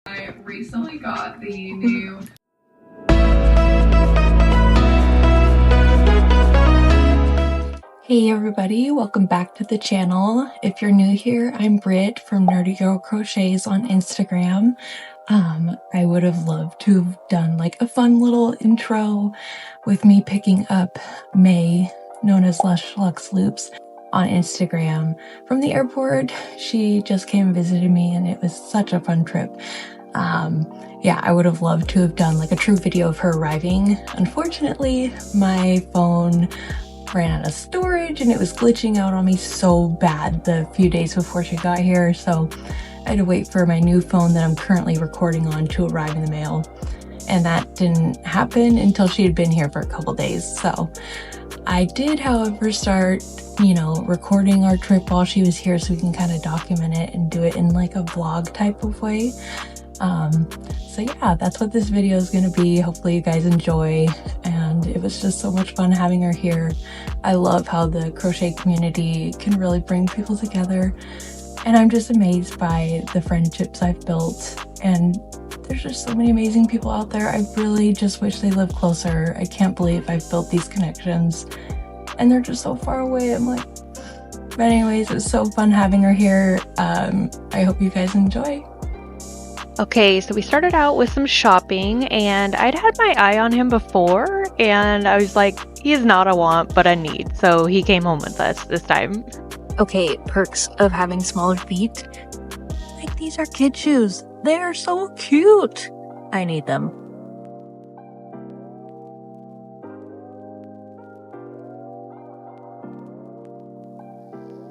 I recently got the new Hey everybody, welcome back to the channel. If you're new here, I'm Britt from nerdygirlcrochets on Instagram. I would have loved to have done like a fun little intro with me picking up May, known as Lush Lux Loops, on Instagram from the airport. She just came and visited me and it was such a fun trip. Yeah, I would have loved to have done like a true video of her arriving. Unfortunately, my phone ran out of storage and it was glitching out on me so bad the few days before she got here, so I had to wait for my new phone that I'm currently recording on to arrive in the mail, and that didn't happen until she had been here for a couple days. So I did, however, start, recording our trip while she was here so we can kind of document it and do it in like a vlog type of way. So yeah, that's what this video is going to be. Hopefully you guys enjoy, and it was just so much fun having her here. I love how the crochet community can really bring people together, and I'm just amazed by the friendships I've built, and there's just so many amazing people out there. I really just wish they lived closer. I can't believe I've built these connections and they're just so far away. I'm like, but anyways, it was so fun having her here. I hope you guys enjoy. Okay, so we started out with some shopping, and I'd had my eye on him before, and I was like, he is not a want, but a need. So he came home with us this time. Okay, perks of having smaller feet. Like, these are kid shoes. They are so cute. I need them.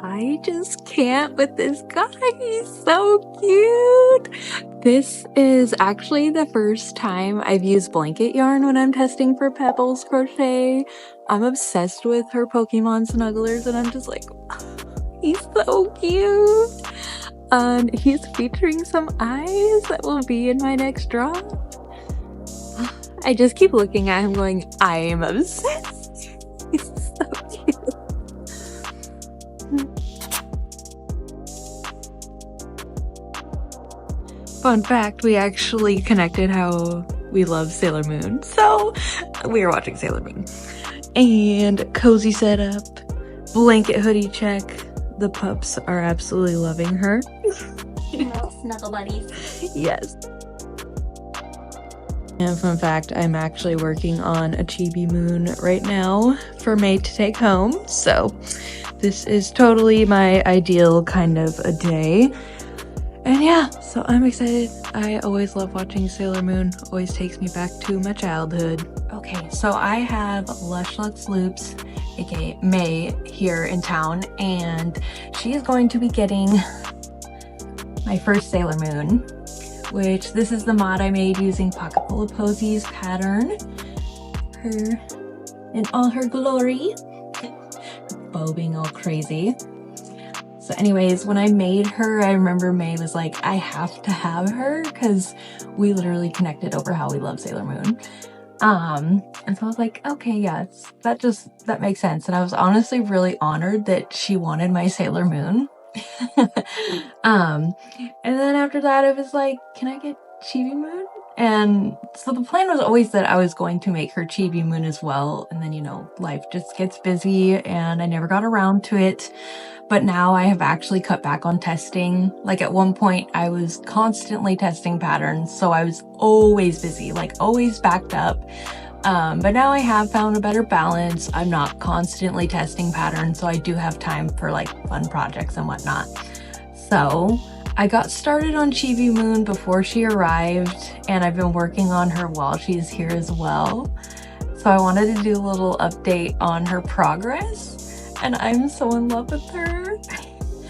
I just can't with this guy. He's so cute. This is actually the first time I've used blanket yarn when I'm testing for Pebbles Crochet. I'm obsessed with her Pokemon snugglers, and I'm just like, he's so cute. And he's featuring some eyes that will be in my next drop. I just keep looking at him going, I am obsessed. He's so cute. Fun fact, we actually connected how we love Sailor Moon. So we were watching Sailor Moon. And cozy setup, blanket hoodie check. The pups are absolutely loving her. Snuggle buddies. Yes. And fun fact, I'm actually working on a chibi moon right now for May to take home. So this is totally my ideal kind of a day. And yeah, so I'm excited. I always love watching Sailor Moon. Always takes me back to my childhood. Okay, so I have Lush Lux Loops, aka May, here in town, and she is going to be getting my first Sailor Moon, which this is the mod I made using Pocketful of Posies pattern. Her in all her glory. Bow being all crazy. So anyways, when I made her, I remember May was like, I have to have her, because we literally connected over how we love Sailor Moon. And so I was like, okay, yeah, that makes sense. And I was honestly really honored that she wanted my Sailor Moon. And then after that, it was like, can I get Chibi Moon? And so the plan was always that I was going to make her Chibi Moon as well. And then, life just gets busy and I never got around to it. But now I have actually cut back on testing. Like at one point I was constantly testing patterns. So I was always busy, like always backed up. But now I have found a better balance. I'm not constantly testing patterns. So I do have time for like fun projects and whatnot. So I got started on Chibi Moon before she arrived, and I've been working on her while she's here as well. So I wanted to do a little update on her progress, and I'm so in love with her.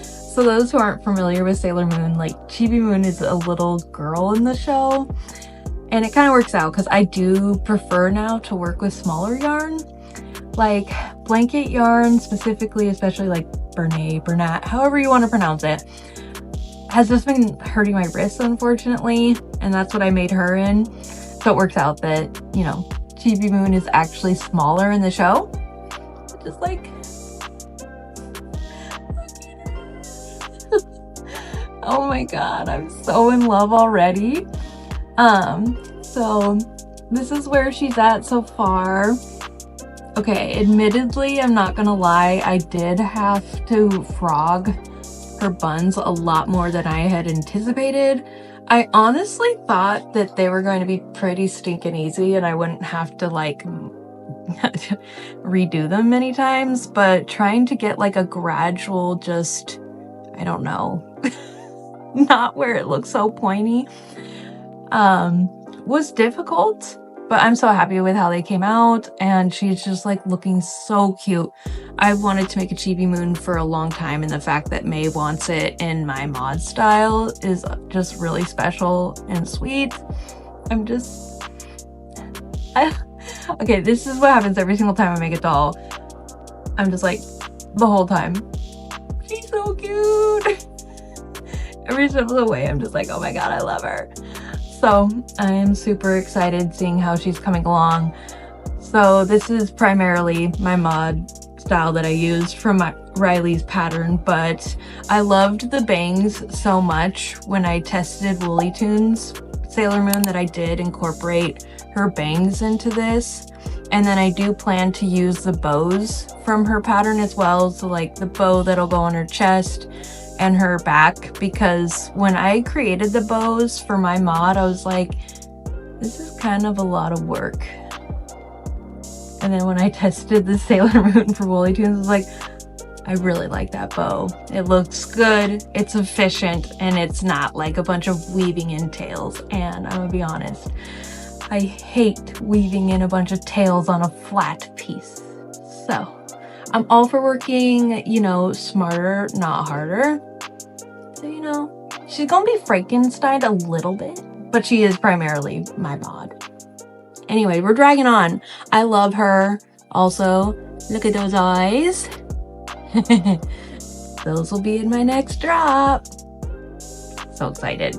So those who aren't familiar with Sailor Moon, like Chibi Moon is a little girl in the show, and it kind of works out because I do prefer now to work with smaller yarn, like blanket yarn specifically, especially like Bernat, however you want to pronounce it. Has just been hurting my wrists, unfortunately, and that's what I made her in. So it works out that, Chibi Moon is actually smaller in the show. Just like, Oh my god, I'm so in love already. So this is where she's at so far. Okay, admittedly, I'm not gonna lie, I did have to frog her buns a lot more than I had anticipated. I honestly thought that they were going to be pretty stinking easy and I wouldn't have to like redo them many times, but trying to get like a gradual, just, I don't know, not where it looks so pointy, was difficult. But I'm so happy with how they came out, and she's just like looking so cute. I've wanted to make a chibi moon for a long time, and the fact that May wants it in my mod style is just really special and sweet. Okay, this is what happens every single time I make a doll. I'm just like, the whole time, she's so cute. Every step of the way, I'm just like, oh my god, I love her. So I am super excited seeing how she's coming along. So this is primarily my mod style that I used from Riley's pattern, but I loved the bangs so much when I tested Woolly Tunes Sailor Moon that I did incorporate her bangs into this. And then I do plan to use the bows from her pattern as well, so like the bow that'll go on her chest and her back, because when I created the bows for my mod, I was like, this is kind of a lot of work. And then when I tested the Sailor Moon for Woolly Tunes, I was like, I really like that bow. It looks good, it's efficient, and it's not like a bunch of weaving in tails. And I'm gonna be honest, I hate weaving in a bunch of tails on a flat piece. So I'm all for working, you know, smarter, not harder. So, you know, she's gonna be Frankenstein a little bit, but she is primarily my mod. Anyway, we're dragging on. I love her. Also, look at those eyes. Those will be in my next drop. So excited.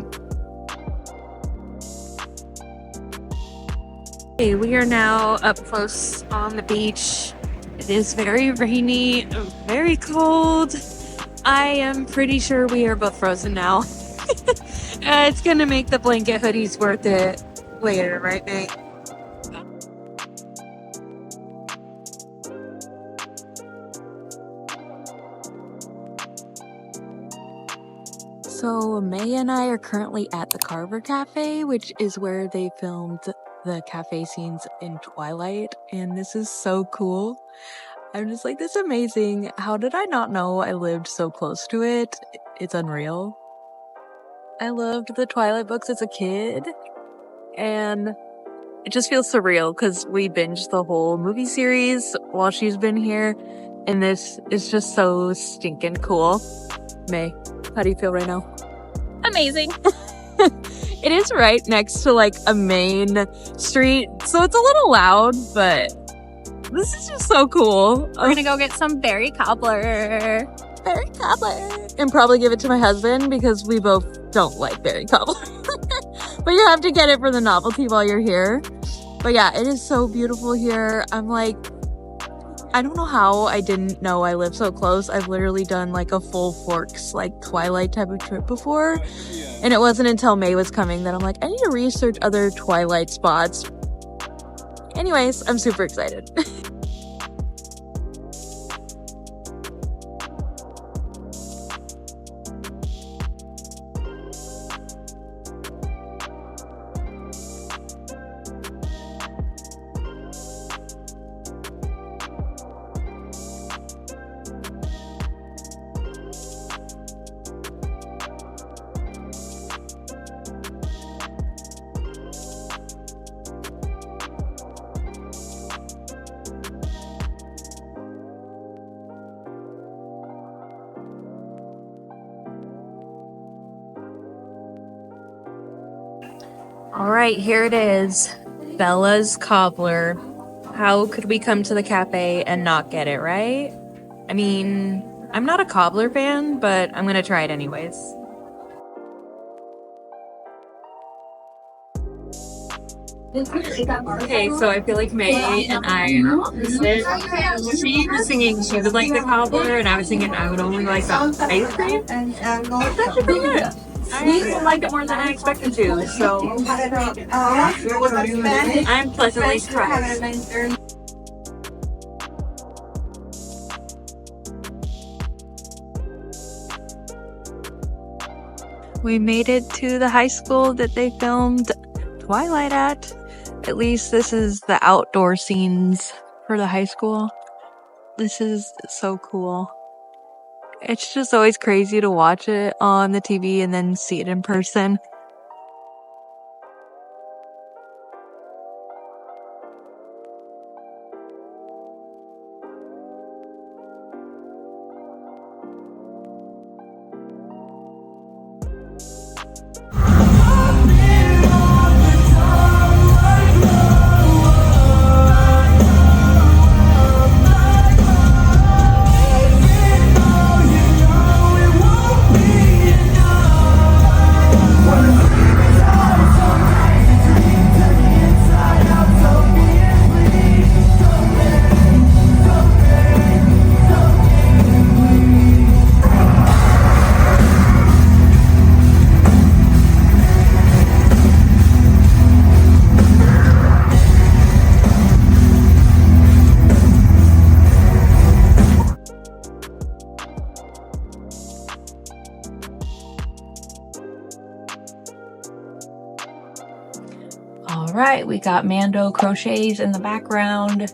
Okay, we are now up close on the beach. It is very rainy, very cold. I am pretty sure we are both frozen now. It's gonna make the blanket hoodies worth it later, right, May? So May and I are currently at the Carver Cafe, which is where they filmed the cafe scenes in Twilight, and this is so cool. I'm just like, this is amazing. How did I not know I lived so close to it? It's unreal. I loved the Twilight books as a kid, and it just feels surreal because we binged the whole movie series while she's been here, and this is just so stinking cool. May, how do you feel right now? Amazing. It is right next to like a main street, so it's a little loud, but this is just so cool. We're gonna go get some berry cobbler. Berry cobbler. And probably give it to my husband because we both don't like berry cobbler. But you have to get it for the novelty while you're here. But yeah, it is so beautiful here. I'm like, I don't know how I didn't know I live so close. I've literally done like a full Forks, like Twilight type of trip before. And it wasn't until May was coming that I'm like, I need to research other Twilight spots. Anyways, I'm super excited. All right, here it is. Bella's Cobbler. How could we come to the cafe and not get it, right? I mean, I'm not a cobbler fan, but I'm gonna try it anyways. All Okay, so I feel like May and I are opposite. She was singing she would like the cobbler, and I was singing I would only like the ice cream. That's actually pretty good. I like it more than I expected to, so I'm pleasantly surprised. We made it to the high school that they filmed Twilight at. At least this is the outdoor scenes for the high school. This is so cool. It's just always crazy to watch it on the TV and then see it in person. Alright, we got Mando Crochets in the background.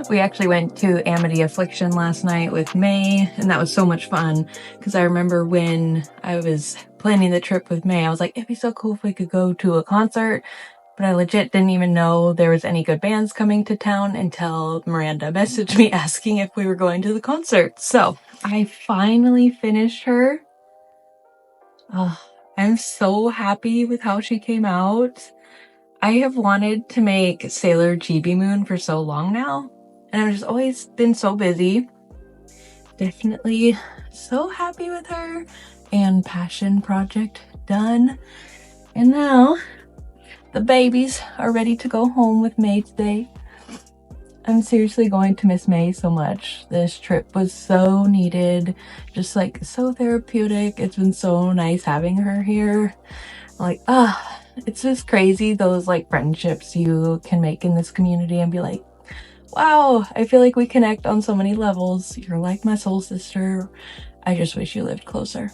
We actually went to Amity Affliction last night with May, and that was so much fun, because I remember when I was planning the trip with May, I was like, it'd be so cool if we could go to a concert, but I legit didn't even know there was any good bands coming to town until Miranda messaged me asking if we were going to the concert. So, I finally finished her. I'm so happy with how she came out. I have wanted to make Sailor Chibi Moon for so long now, and I've just always been so busy. Definitely so happy with her. And passion project done. And now the babies are ready to go home with May today. I'm seriously going to miss May so much. This trip was so needed, just like so therapeutic. It's been so nice having her here. Like, it's just crazy those like friendships you can make in this community and be like, wow, I feel like we connect on so many levels. You're like my soul sister. I just wish you lived closer.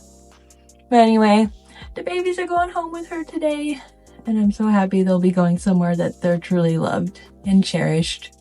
But anyway, the babies are going home with her today, and I'm so happy they'll be going somewhere that they're truly loved and cherished.